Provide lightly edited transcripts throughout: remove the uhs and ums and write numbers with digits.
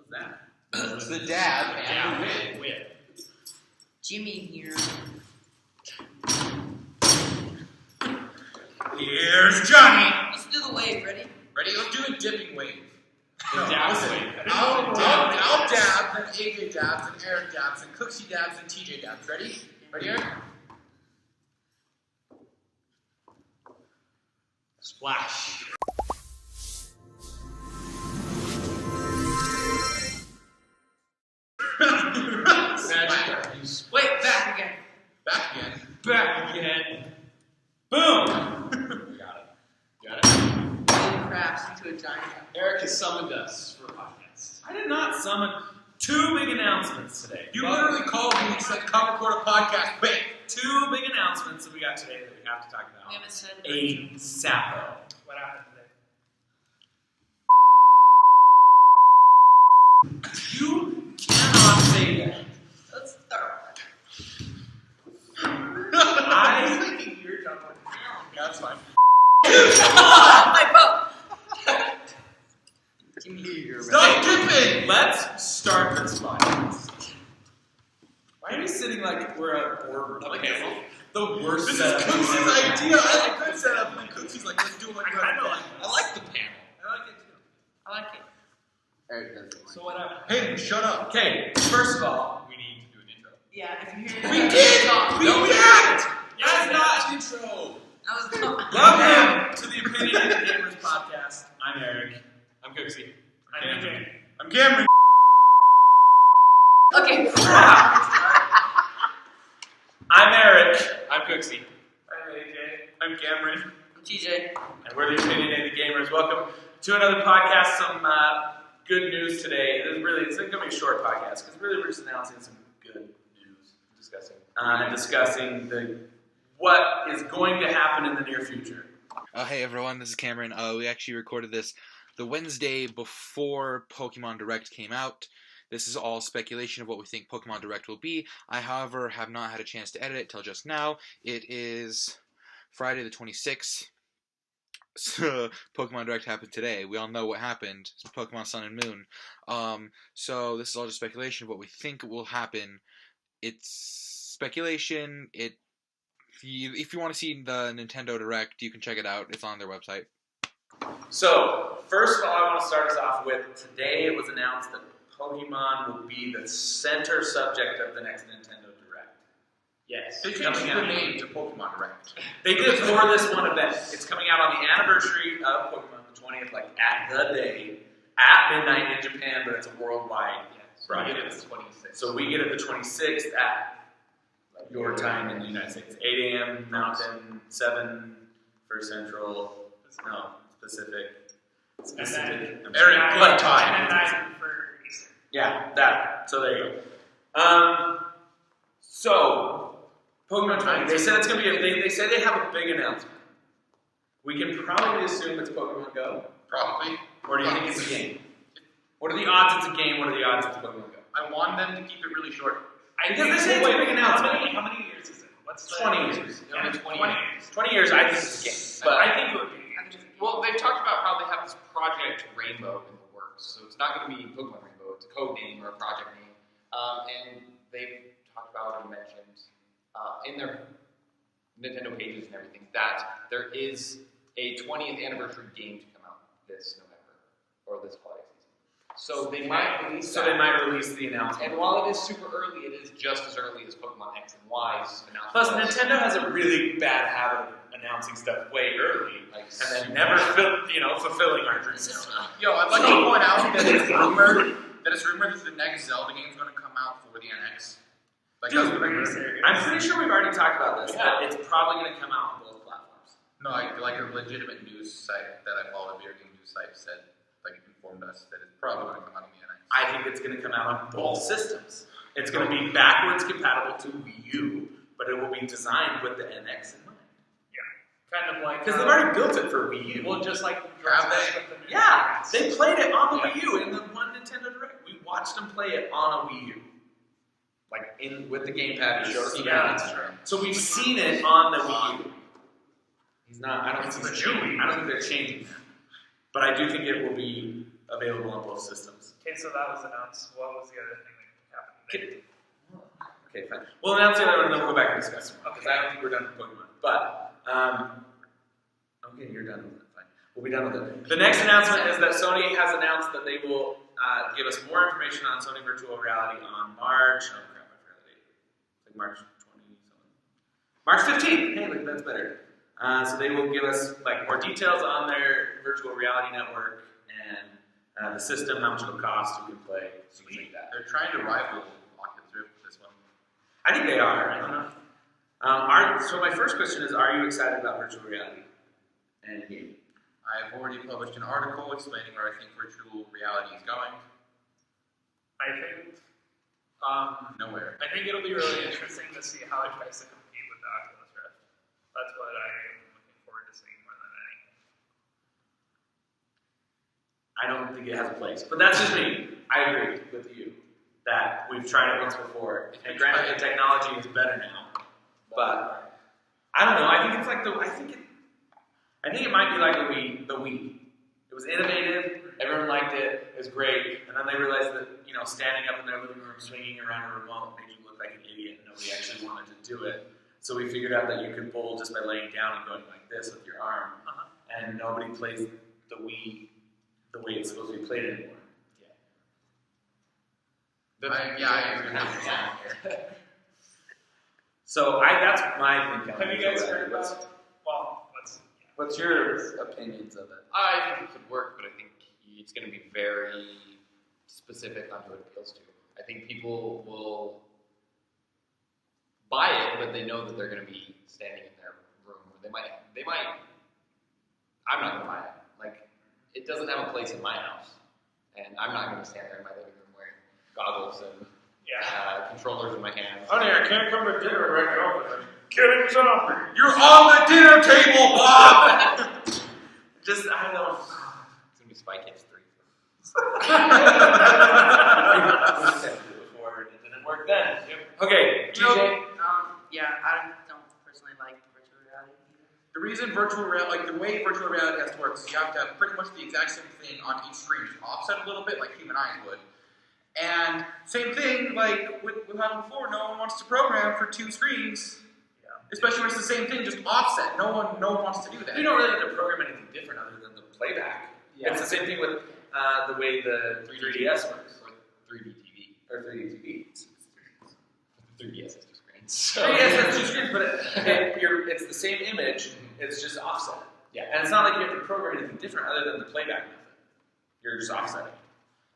What's that? It's the dab and the whip. Jimmy here. Here's Johnny. Let's do the wave. Ready? Ready? Let's do a dipping wave. I'll dab, then AJ dabs, and Eric dabs, and Cooksy dabs, and TJ dabs. Ready? Ready, Eric? Splash. Wait, back again. Back again. Back again. Boom. Got it. Holy crap, into a giant. Eric has summoned us for a podcast. I did not summon two big announcements today. You literally called me and said, come record a podcast quick. Two big announcements that we got today that we have to talk about. We haven't said ASAP. What happened today? You cannot say that. Let's start. I was thinking you were talking about. That's fine. My vote. Jimmy. Stop dipping! let's start this podcast. Why are we sitting like we're at a boardroom? Okay. The worst This is setup. Cooksy's idea. I like good setup, and then Cooksy's like, let's do it like I know. I like the panel. I like it too. I like it. Eric doesn't So what happened? Hey, shut up. Okay, first of all, We need to do an intro. Yeah, if you hear We did! talk. We No, we did! that's not an intro. I was not. welcome to the Opinionated Gamers podcast. I'm Eric. I'm Cooksy. I'm AJ. I'm Cameron. Okay. I'm Eric. I'm Cooksy. I'm AJ. I'm Cameron. TJ. And we're the Opinionated Gamers. Welcome to another podcast. Some good news today. It's going to be a short podcast because really we're just announcing some good news. Discussing what is going to happen in the near future. Hey everyone, this is Cameron. We actually recorded this the Wednesday before Pokemon Direct came out. This is all speculation of what we think Pokemon Direct will be. I, however, have not had a chance to edit it till just now. It is Friday the 26th. So, Pokemon Direct happened today. We all know what happened. It's Pokemon Sun and Moon. So this is all just speculation of what we think will happen. It's speculation. If you want to see the Nintendo Direct, you can check it out. It's on their website. So, first of all, I want to start us off with today it was announced that Pokemon will be the center subject of the next Nintendo Direct. Yes. They changed the name to Pokemon Direct. They did for this one event. It's coming out on the anniversary of Pokemon, the 20th, like at the day, at midnight in Japan, but it's a worldwide broadcast. So we get it the 26th at your time in the United States. 8 a.m. Mountain, 7 for Central, no, Pacific. Specific. Eric, what time? And 9 for Eastern. Yeah, that. So there you go. So, Pokemon 20, they said it's going to be, they say they have a big announcement. We can probably assume it's Pokemon Go. Probably. Or do you think it's a game? What are the odds it's a game? What are the odds it's Pokemon Go? I want them to keep it really short. Because they say it's a big announcement. How many years is it? What's 20 years. Yeah, 20 years. 20 years, I think it's a game. But I think it would be. Well, they've talked about how they have this Project Rainbow in the works. So it's not going to be Pokemon Rainbow. It's a code name or a project name. And they've talked about and mentioned in their Nintendo pages and everything that there is a 20th anniversary game to come out this November or this holiday season. So they might release So they might release the announcement. And while it is super early, it is just as early as Pokemon X and Y's announcement. Plus, Nintendo has a really bad habit of announcing stuff way early and then never fulfilling our dreams. Yo, I'd like to point out that it's rumored that the next Zelda game is going to come out for the NX. Like, Dude, that's rumored. I'm pretty sure we've already talked about this. That it's probably going to come out on both platforms. No, like a legitimate news site that I follow, a video game news site, said, like, informed us that it's probably going to come out on the NX. I think it's going to come out on both systems. It's going to be backwards compatible to Wii U, but it will be designed with the NX in mind. Kind of like Because they've already built it for Wii U. Well, just like Have they? Yeah, they played it on the Wii U in the one Nintendo Direct. We watched them play it on a Wii U, like with the gamepad. He showed us the balance. So we've seen it on the Wii U. He's not. I don't think they're changing that, but I do think it will be available on both systems. Okay, so that was announced. What was the other thing that happened? Okay, fine. We'll announce the other one, and then we'll go back and discuss them. Because I don't think we're done with Pokemon. But, okay, you're done with it. Fine. We'll be done with it. The next announcement is that Sony has announced that they will give us more information on Sony Virtual Reality on March. Oh crap, I forgot the date. It's like March 20 something. March 15th. Hey, look, that's better. So they will give us like more details on their virtual reality network and the system, how much it'll cost, who can play, things like that. They're trying to rival Oculus Rift with this one. I think they are. I don't know. So my first question is: are you excited about virtual reality and gaming? I've already published an article explaining where I think virtual reality is going. I think. Nowhere. I think it'll be really interesting to see how it tries to compete with the Oculus Rift. That's what I am looking forward to seeing more than anything. I don't think it has a place, but that's just me. I agree with you that we've tried it once before, and granted the technology is better now, but I don't know. I think it's like I think it might be like the Wii. It was innovative. Everyone liked it. It was great, and then they realized that standing up in their living room, swinging around a remote, made you look like an idiot, and nobody actually wanted to do it. So we figured out that you could bowl just by laying down and going like this with your arm, and nobody plays the Wii the way it's supposed to be played anymore. I agree. So that's my thing. Have you guys heard about? Well, What's your opinions of it? I think it could work, but I think it's going to be very specific on who it appeals to. I think people will buy it, but they know that they're going to be standing in their room. They might. I'm not going to buy it. Like, it doesn't have a place in my house, and I'm not going to stand there in my living room wearing goggles and controllers in my hands. Honey, I can't come to dinner right now because I'm getting zombie. You're on the dinner table, Bob! I don't. It's going to be Spy Kids 3. Before it didn't work then. Okay, TJ. Yeah, I don't personally like virtual reality either. The reason the way virtual reality has to work is you have to have pretty much the exact same thing on each screen, just offset a little bit like human eyes would. And same thing, like we had before, no one wants to program for two screens. Especially when it's the same thing, just offset. No one wants to do that. You don't really have to program anything different other than the playback. Yeah. It's the same thing with the way the 3DS works. Or 3D TV. Or 3D TV. 3DS has two screens. 3DS has two screens, but it's the same image, it's just offset. Yeah. And it's not like you have to program anything different other than the playback method. You're just offsetting.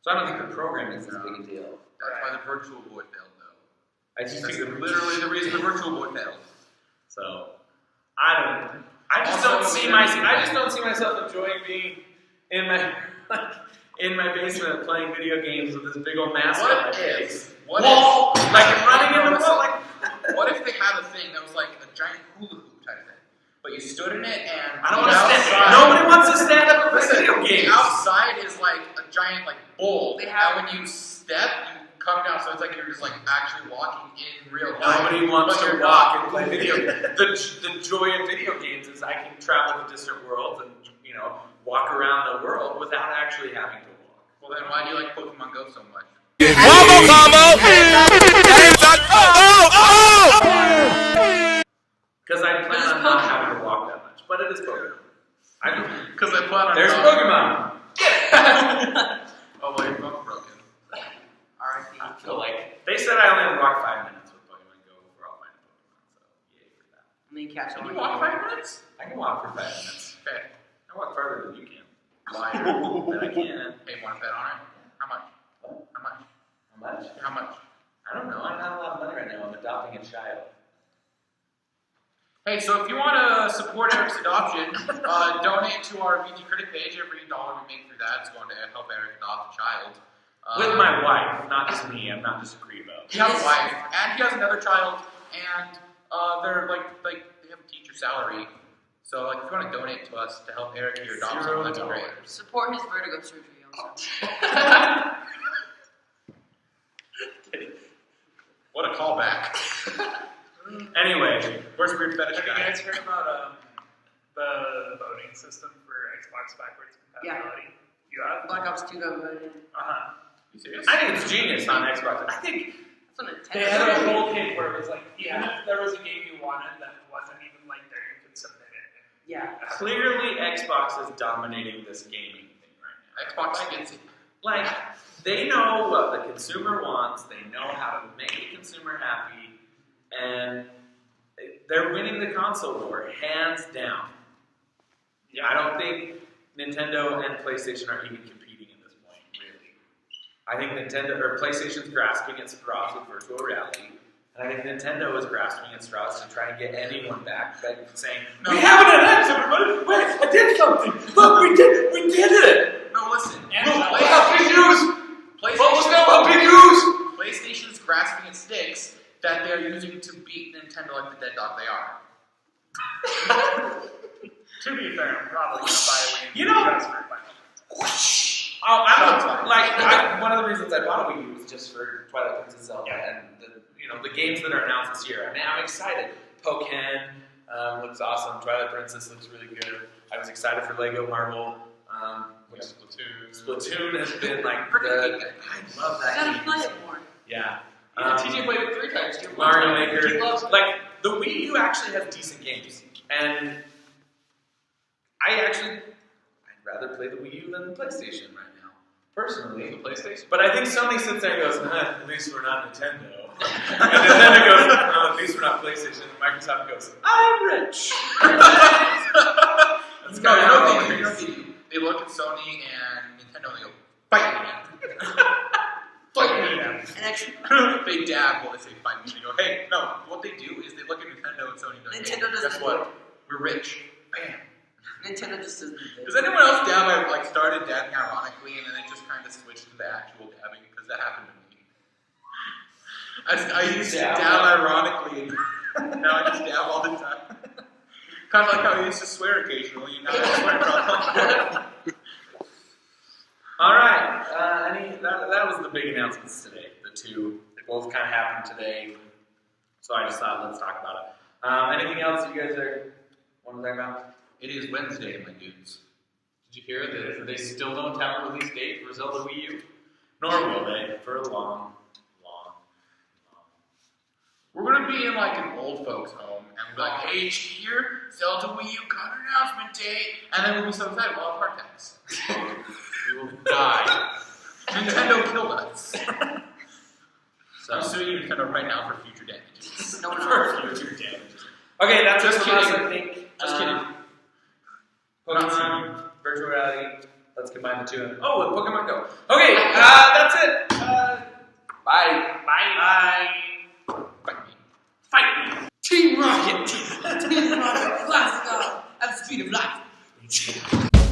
So I don't think the programming is as big a deal. That's why the Virtual Boy failed, though. I just That's think literally the reason the Virtual Boy failed. So I just Also, don't see myself enjoying being in my basement playing video games with this big old mask on my face. What Wall! if? Like running in the wall. Like What if they had a thing that was like a giant hula hoop type thing, but you stood in it and I don't want to stand. Nobody wants to stand up and play Listen, video the games. outside is like a giant bowl. They have- and when you step, you come down, so it's like you're just actually walking in real life. Nobody wants but to you're walk not and play video games. The joy of video games is I can travel to distant worlds and walk around the world without actually having to walk. Well, then why do you like Pokemon Go so much? Combo combo! Because I plan on not having to walk that much, but it is Pokemon. Because I plan on. There's Pokemon. Oh, well, your phone's broken. R.I.P. I feel like They said I only walk 5 minutes with Pokemon Go before I'll find a Pokemon, so yay for that. And then you catch Can on. you walk 5 minutes? I can walk for 5 minutes. Okay. I walk farther than you can. Liar. But I can. Hey, want to bet on it? How much? What? How much? How much? How much? I don't know. I don't have a lot of money right now. I'm adopting a child. Hey, so if you want to support Eric's adoption, donate to our vgcritic page. Every dollar we make through that is going to help Eric adopt a child. With my wife, not just me. I'm not just a creebo. He has a wife, and he has another child, and they're they have a teacher salary. So if you want to donate to us to help Eric here adopt someone, that'd be great. Support his vertigo surgery also. What a callback. Anyway, Where's Weird Fetish Have you Guy? guys heard about the voting system for Xbox backwards compatibility? You have? Black Ops 2 got voted in. Uh-huh. serious? I think it's genius on Xbox. I think That's what They Nintendo had a did. whole thing where it was like, even if there was a game you wanted that wasn't even like there, you could submit it. Yeah. clearly Xbox is dominating this gaming thing right now. Xbox gets it. Like, they know what the consumer wants, they know how to make the consumer happy, and they're winning the console war, hands down. Yeah. I don't think Nintendo and PlayStation are even competing at this point, really. I think PlayStation's grasping at straws with virtual reality, and I think Nintendo is grasping at straws to try and get anyone back, saying, No. "We have an announced, everybody! Wait, I did something! Look, we did it! No, listen. And Look, how big news! PlayStation's grasping at sticks that they're using to beat Nintendo like the dead dog they are. To be fair, I'm probably going to buy a Wii You know- just for Final. One of the reasons I bought a Wii U was just for Twilight Princess Zelda and the games that are announced this year. I mean, I'm excited. Pokken looks awesome. Twilight Princess looks really good. I was excited for Lego Marvel. Splatoon has been like I love that Gotta game. play it more. Yeah. TJ played it 3 times too. Mario He Maker. loves it. Like, the Wii U actually has decent games. And I'd rather play the Wii U than the PlayStation right now. Personally. The PlayStation. But I think Sony sits there and goes, at least we're not Nintendo. And Nintendo goes, at least we're not PlayStation. And Microsoft goes, I'm rich. That's No, kinda how it you know what works. they do? They look at Sony and Nintendo and they go, fight me. Fight me. And actually, They dab while they say fight me. They go, hey, no. What they do is they look at Nintendo and Sony and go, Nintendo doesn't guess do what? We're rich. Bam. Nintendo just doesn't do Does this. anyone else dab? I like started dabbing ironically and then they just kind of switched to the actual dabbing because that happened to me. I used to Dab. dab ironically and now I just dab all the time. Kind of like how I used to swear occasionally and now I swear all the time. All right. That was the big announcements today. The two. They both kind of happened today. So I just thought, let's talk about it. Anything else you guys want to talk about? It is Wednesday, my dudes. Did you hear that they still don't have a release date for Zelda Wii U? Nor will they for a long. We're gonna be in like an old folks' home and we'll be like, hey, here, Zelda Wii U got an announcement date, and then we'll be so excited we'll have heart attacks. We will die. Nintendo killed us. So I'm suing Nintendo right now for future damages. No one For else. future damages. Okay, that's Just it from us, kidding. I think. Just kidding. Pokemon, virtual reality. Let's combine the two. Oh, and Pokemon Go. Okay, that's it. Bye. Bye. Fight me. Fight me. Team Rocket! Team Rocket! Blast off! At the speed of light!